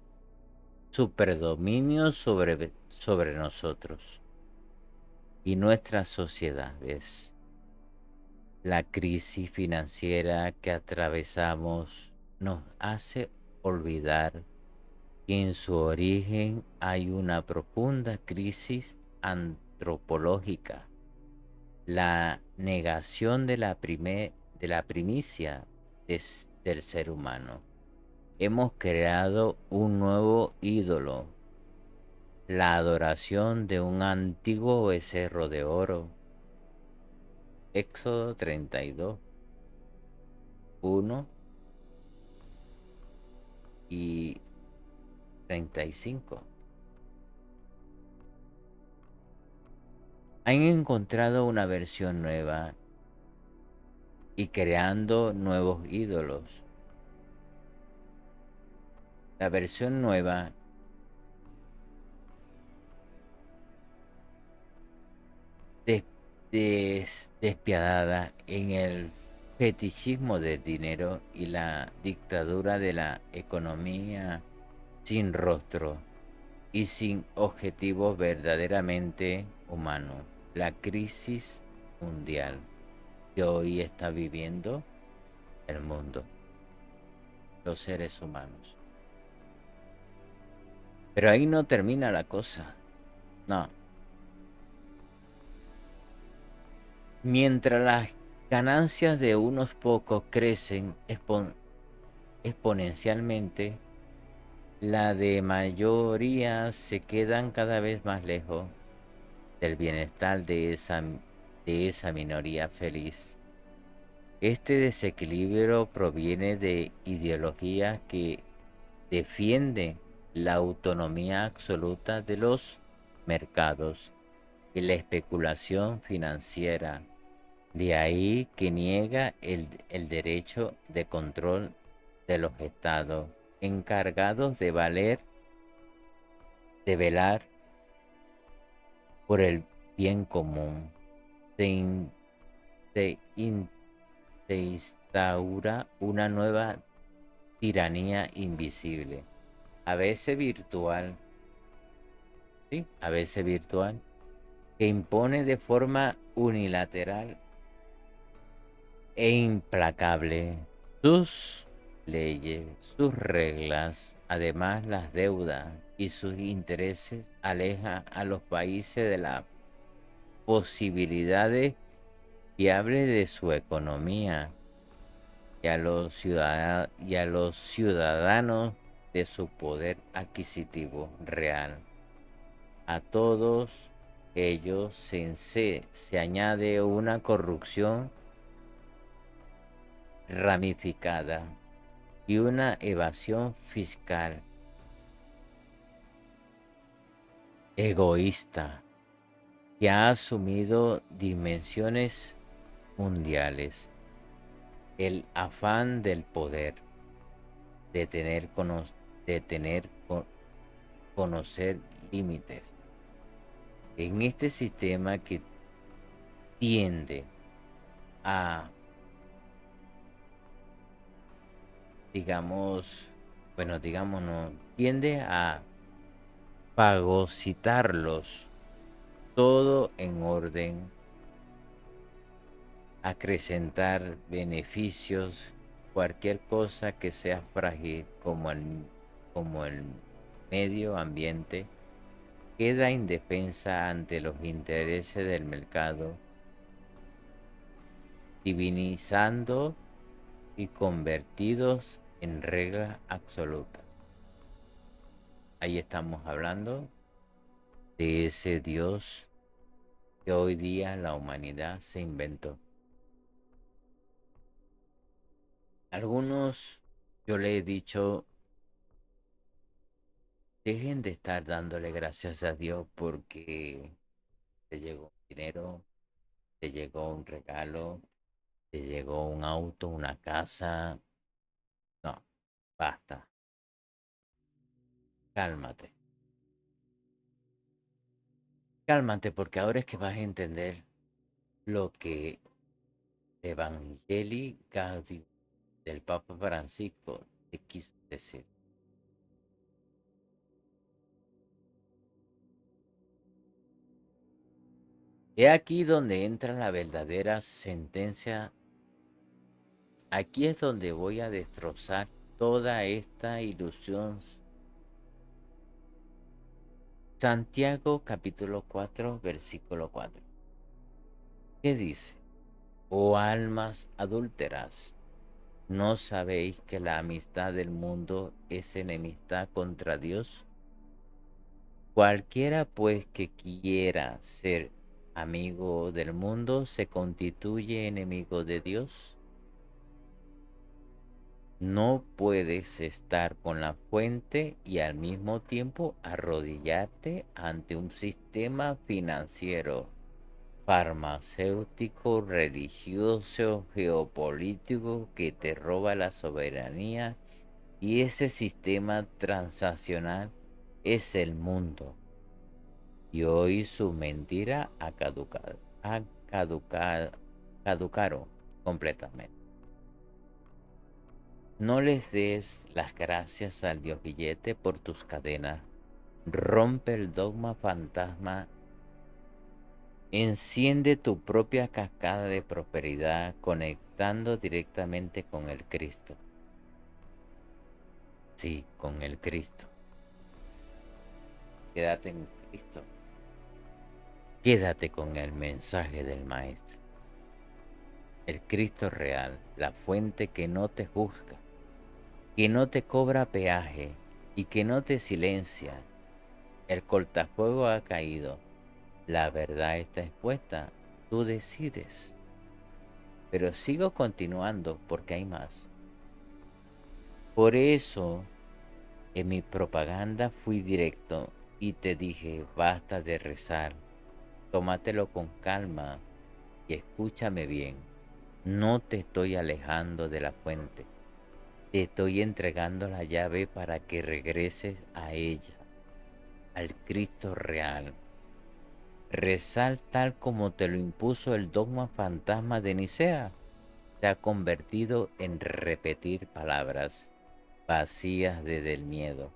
predominio sobre nosotros y nuestras sociedades. La crisis financiera que atravesamos nos hace olvidar que en su origen hay una profunda crisis antropológica, la negación de la primicia del ser humano. Hemos creado un nuevo ídolo, la adoración de un antiguo becerro de oro. Éxodo 32, 1 y 35. Han encontrado una versión nueva y creando nuevos ídolos. La versión nueva despiadada en el fetichismo del dinero y la dictadura de la economía sin rostro y sin objetivos verdaderamente humanos. La crisis mundial que hoy está viviendo el mundo, los seres humanos. Pero ahí no termina la cosa. No. Mientras las ganancias de unos pocos crecen exponencialmente, la de mayoría se quedan cada vez más lejos del bienestar de esa minoría feliz. Este desequilibrio proviene de ideologías que defienden la autonomía absoluta de los mercados y la especulación financiera. De ahí que niega el derecho de control de los estados encargados de velar por el bien común. Se instaura una nueva tiranía invisible, a veces virtual, ¿sí? A veces virtual, que impone de forma unilateral e implacable sus leyes, sus reglas, además las deudas y sus intereses, aleja a los países de las posibilidades viables de su economía y a los ciudadanos de su poder adquisitivo real. A todos ellos se añade una corrupción ramificada y una evasión fiscal egoísta que ha asumido dimensiones mundiales. El afán del poder, de conocer límites. En este sistema que tiende a, no, tiende a fagocitarlos todo en orden, acrecentar beneficios, cualquier cosa que sea frágil como el medio ambiente, queda indefensa ante los intereses del mercado, divinizando y convertidos en reglas absolutas. Ahí estamos hablando de ese Dios que hoy día la humanidad se inventó. Algunos, yo le he dicho, dejen de estar dándole gracias a Dios porque te llegó dinero, te llegó un regalo, te llegó un auto, una casa. No, basta. Cálmate. Cálmate porque ahora es que vas a entender lo que Evangelii Gaudium del Papa Francisco te quiso decir. He aquí donde entra la verdadera sentencia. Aquí es donde voy a destrozar toda esta ilusión. Santiago capítulo 4, versículo 4. ¿Qué dice? Oh almas adúlteras, ¿no sabéis que la amistad del mundo es enemistad contra Dios? Cualquiera pues que quiera ser amigo del mundo se constituye enemigo de Dios. No puedes estar con la fuente y al mismo tiempo arrodillarte ante un sistema financiero, farmacéutico, religioso, geopolítico que te roba la soberanía, y ese sistema transaccional es el mundo. Y hoy su mentira ha caducaron completamente. No les des las gracias al Dios billete por tus cadenas. Rompe el dogma fantasma. Enciende tu propia cascada de prosperidad conectando directamente con el Cristo. Sí, con el Cristo. Quédate en Cristo. Quédate con el mensaje del Maestro. El Cristo real, la fuente que no te juzga, que no te cobra peaje y que no te silencia. El cortafuego ha caído. La verdad está expuesta. Tú decides. Pero sigo continuando porque hay más. Por eso, en mi propaganda fui directo y te dije, basta de rezar. Tómatelo con calma y escúchame bien. No te estoy alejando de la fuente. Te estoy entregando la llave para que regreses a ella, al Cristo real. Rezar tal como te lo impuso el dogma fantasma de Nicea se ha convertido en repetir palabras vacías desde el miedo.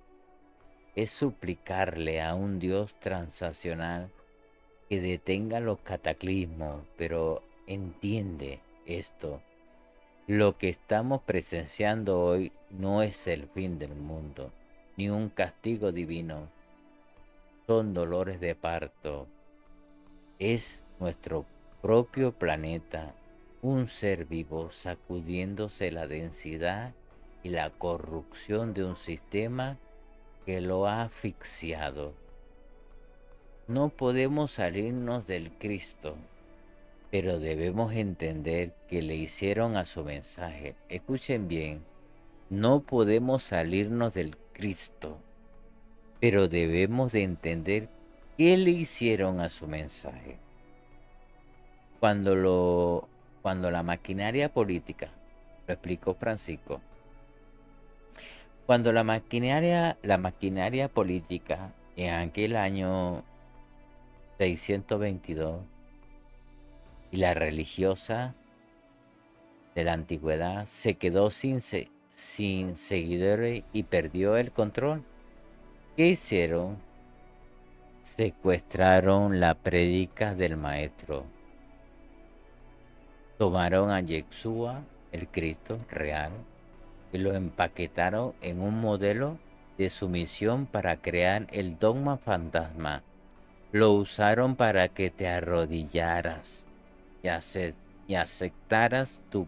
Es suplicarle a un Dios transaccional que detenga los cataclismos, pero entiende esto. Lo que estamos presenciando hoy no es el fin del mundo, ni un castigo divino. Son dolores de parto. Es nuestro propio planeta, un ser vivo sacudiéndose la densidad y la corrupción de un sistema que lo ha asfixiado. No podemos salirnos del Cristo, pero debemos entender que le hicieron a su mensaje. Escuchen bien, no podemos salirnos del Cristo, pero debemos de entender qué le hicieron a su mensaje. Cuando la maquinaria política, lo explicó Francisco, cuando la maquinaria política en aquel año 622 y la religiosa de la antigüedad se quedó sin seguidores y perdió el control, ¿qué hicieron? Secuestraron la prédica del maestro. Tomaron a Yeshua, el Cristo real, y lo empaquetaron en un modelo de sumisión para crear el dogma fantasma. Lo usaron para que te arrodillaras y aceptaras tu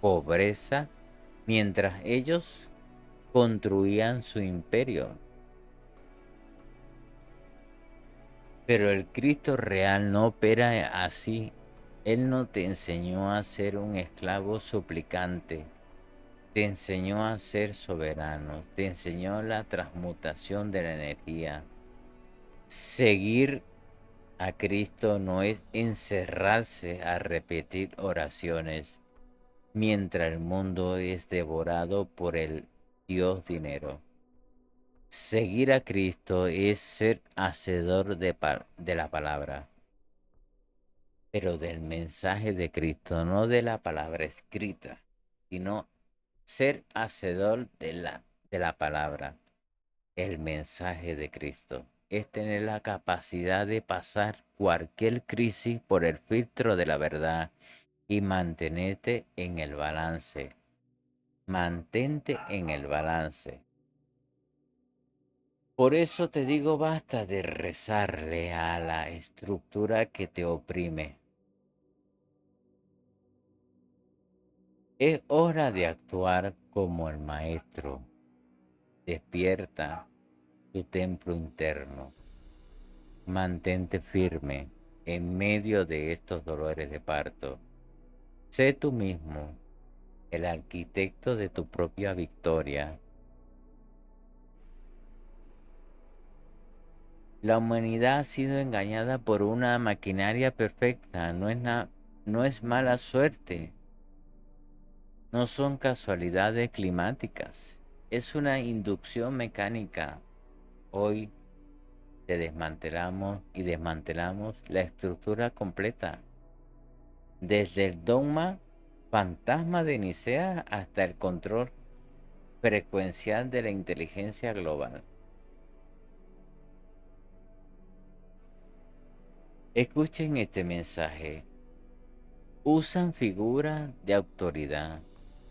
pobreza mientras ellos construían su imperio. Pero el Cristo real no opera así. Él no te enseñó a ser un esclavo suplicante. Te enseñó a ser soberano. Te enseñó la transmutación de la energía. Seguir a Cristo no es encerrarse a repetir oraciones mientras el mundo es devorado por el Dios dinero. Seguir a Cristo es ser hacedor de la palabra, pero del mensaje de Cristo, no de la palabra escrita, sino ser hacedor de la palabra. El mensaje de Cristo es tener la capacidad de pasar cualquier crisis por el filtro de la verdad y mantenerte en el balance. Mantente en el balance. Por eso te digo, basta de rezarle a la estructura que te oprime. Es hora de actuar como el maestro. Despierta tu templo interno. Mantente firme en medio de estos dolores de parto. Sé tú mismo el arquitecto de tu propia victoria. La humanidad ha sido engañada por una maquinaria perfecta. No es mala suerte. No son casualidades climáticas. Es una inducción mecánica. Hoy desmantelamos y desmantelamos la estructura completa, desde el dogma fantasma de Nicea hasta el control frecuencial de la inteligencia global. Escuchen este mensaje. Usan figuras de autoridad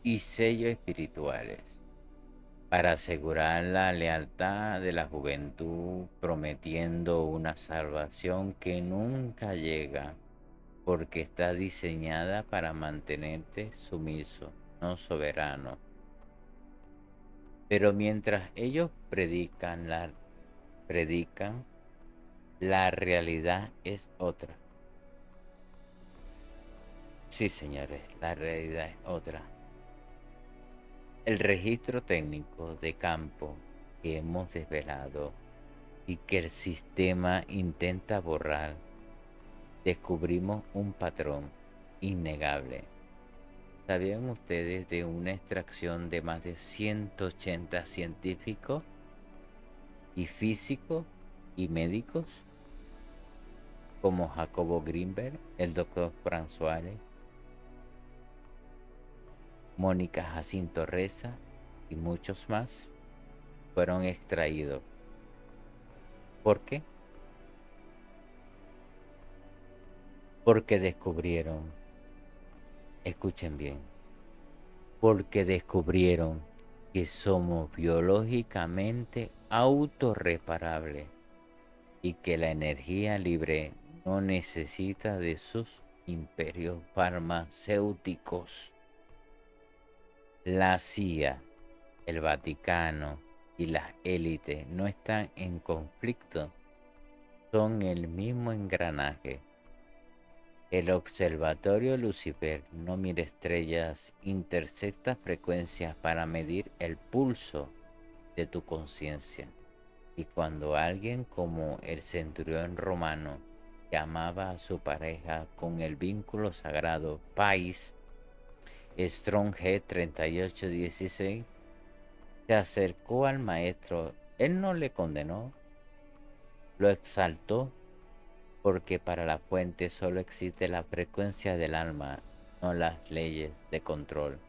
y sellos espirituales para asegurar la lealtad de la juventud, prometiendo una salvación que nunca llega, porque está diseñada para mantenerte sumiso, no soberano. Pero mientras ellos predican, la realidad es otra. Sí, señores, la realidad es otra. El registro técnico de campo que hemos desvelado y que el sistema intenta borrar, descubrimos un patrón innegable. ¿Sabían ustedes de una extracción de más de 180 científicos y físicos y médicos como Jacobo Greenberg, el doctor Franz Suárez, Mónica Jacinto Reza y muchos más fueron extraídos? ¿Por qué? Porque descubrieron, escuchen bien, porque descubrieron que somos biológicamente autorreparables y que la energía libre no necesita de sus imperios farmacéuticos. La CIA, el Vaticano y las élites no están en conflicto, son el mismo engranaje. El observatorio Lucifer no mira estrellas, intercepta frecuencias para medir el pulso de tu conciencia. Y cuando alguien como el centurión romano llamaba a su pareja con el vínculo sagrado Pais, Strong G 3816, se acercó al maestro. Él no le condenó, lo exaltó, porque para la fuente solo existe la frecuencia del alma, no las leyes de control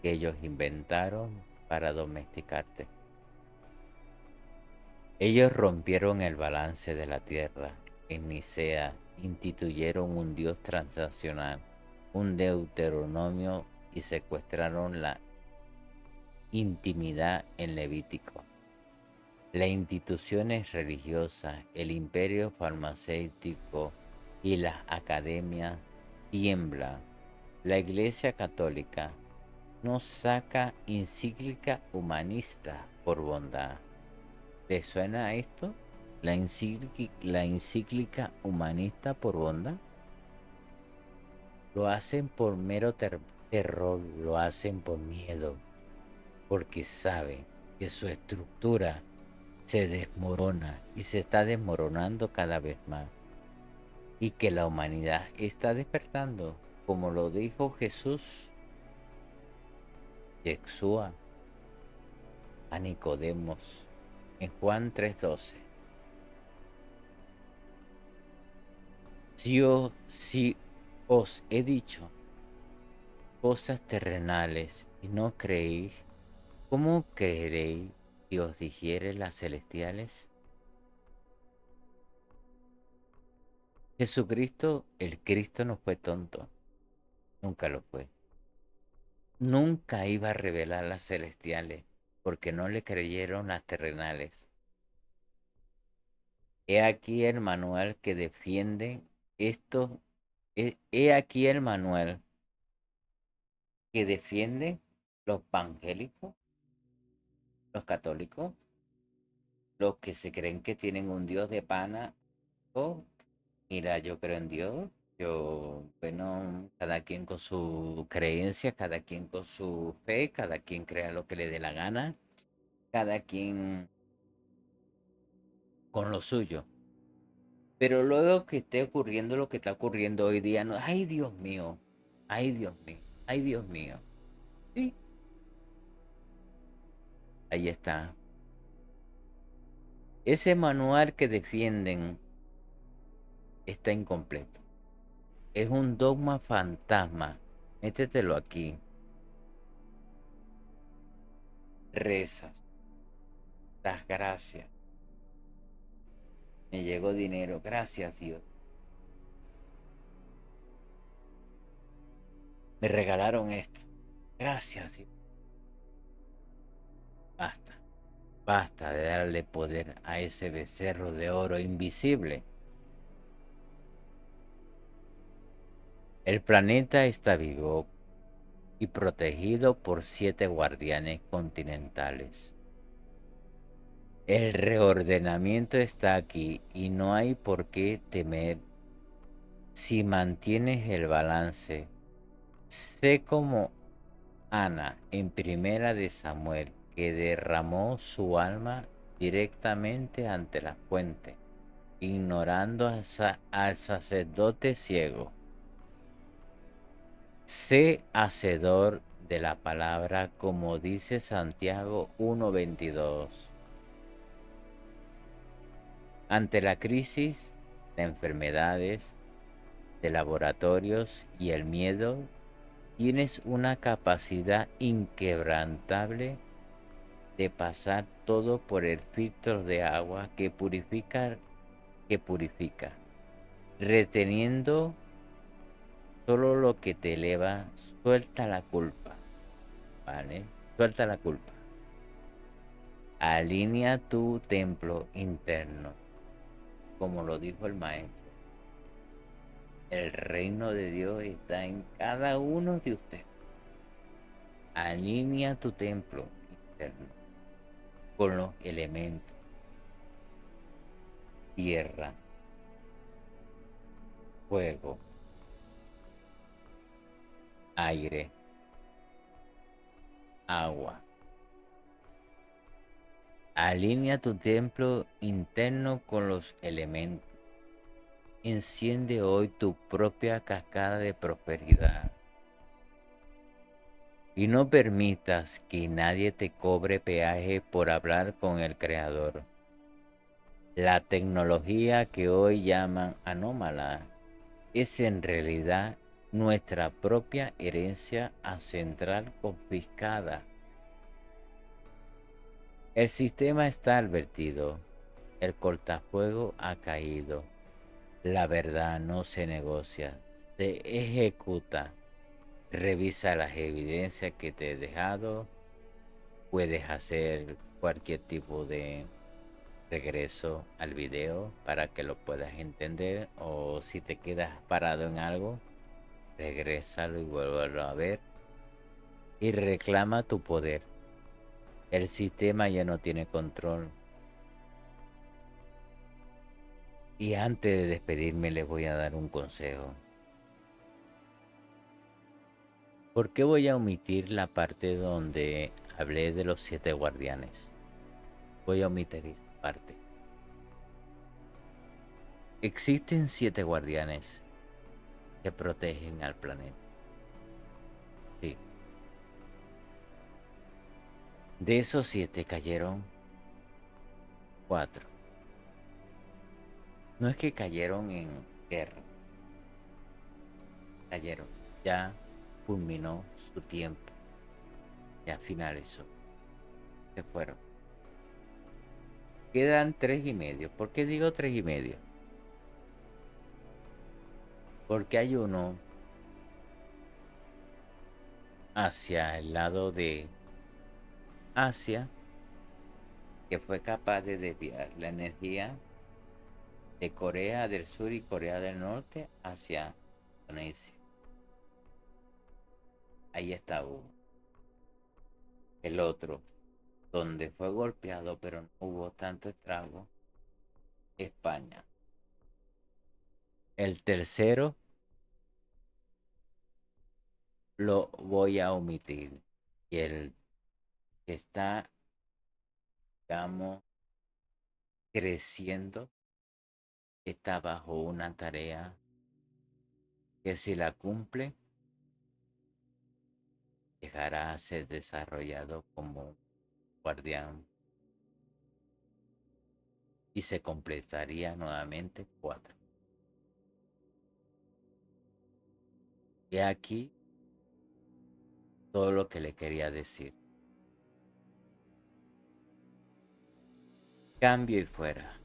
que ellos inventaron para domesticarte. Ellos rompieron el balance de la tierra. En Nicea instituyeron un Dios transnacional, un Deuteronomio, y secuestraron la intimidad en Levítico. Las instituciones religiosas, el imperio farmacéutico y las academias tiemblan. La Iglesia Católica no saca encíclica humanista por bondad. ¿Te suena esto? La encíclica humanista por bondad. Lo hacen por mero terror, lo hacen por miedo, porque saben que su estructura se desmorona y se está desmoronando cada vez más, y que la humanidad está despertando, como lo dijo Jesús Yeshua a Nicodemos en Juan 3:12. Si os he dicho cosas terrenales y no creéis, ¿cómo creeréis si os dijere las celestiales? Jesucristo, el Cristo, no fue tonto, nunca lo fue. Nunca iba a revelar las celestiales, porque no le creyeron las terrenales. He aquí el manual que defiende esto. He aquí el manual que defiende los evangélicos, los católicos, los que se creen que tienen un Dios de pana. Oh, mira, yo creo en Dios. Bueno, cada quien con su creencia, cada quien con su fe, cada quien crea lo que le dé la gana, cada quien con lo suyo. Pero luego que esté ocurriendo lo que está ocurriendo hoy día, no, ay Dios mío, ay Dios mío, ay Dios mío. Sí, ahí está. Ese manual que defienden está incompleto. Es un dogma fantasma. Métetelo aquí. Rezas, das gracias. Me llegó dinero, gracias Dios. Me regalaron esto, gracias Dios. Basta, basta de darle poder a ese becerro de oro invisible. El planeta está vivo y protegido por 7 guardianes continentales. El reordenamiento está aquí y no hay por qué temer si mantienes el balance. Sé como Ana en Primera de Samuel, que derramó su alma directamente ante la fuente, ignorando al sacerdote ciego. Sé hacedor de la palabra, como dice Santiago 1:22. Ante la crisis de enfermedades, de laboratorios y el miedo, tienes una capacidad inquebrantable de pasar todo por el filtro de agua que purifica, reteniendo solo lo que te eleva. Suelta la culpa, ¿vale? Suelta la culpa. Alinea tu templo interno, como lo dijo el maestro. El reino de Dios está en cada uno de ustedes. Alinea tu templo interno con los elementos: tierra, fuego, aire, agua. Alinea tu templo interno con los elementos. Enciende hoy tu propia cascada de prosperidad. Y no permitas que nadie te cobre peaje por hablar con el Creador. La tecnología que hoy llaman anómala es en realidad nuestra propia herencia ancestral confiscada. El sistema está advertido, el cortafuego ha caído, la verdad no se negocia, se ejecuta. Revisa las evidencias que te he dejado, puedes hacer cualquier tipo de regreso al video para que lo puedas entender, o si te quedas parado en algo, regrésalo y vuélvelo a ver y reclama tu poder. El sistema ya no tiene control. Y antes de despedirme les voy a dar un consejo. ¿Por qué voy a omitir la parte donde hablé de los 7 guardianes? Voy a omitir esa parte. Existen 7 guardianes que protegen al planeta. Sí. De esos 7 cayeron 4. No es que cayeron en guerra. Cayeron. Ya culminó su tiempo. Ya finalizó. Se fueron. Quedan 3,5. ¿Por qué digo 3,5? Porque hay uno hacia el lado de Asia que fue capaz de desviar la energía de Corea del Sur y Corea del Norte hacia Indonesia. Ahí está uno. El otro, donde fue golpeado pero no hubo tanto estrago, España. El tercero lo voy a omitir. Y el que está, digamos, creciendo, está bajo una tarea que si la cumple, llegará a ser desarrollado como un guardián y se completaría nuevamente 4. Y aquí todo lo que le quería decir. Cambio y fuera.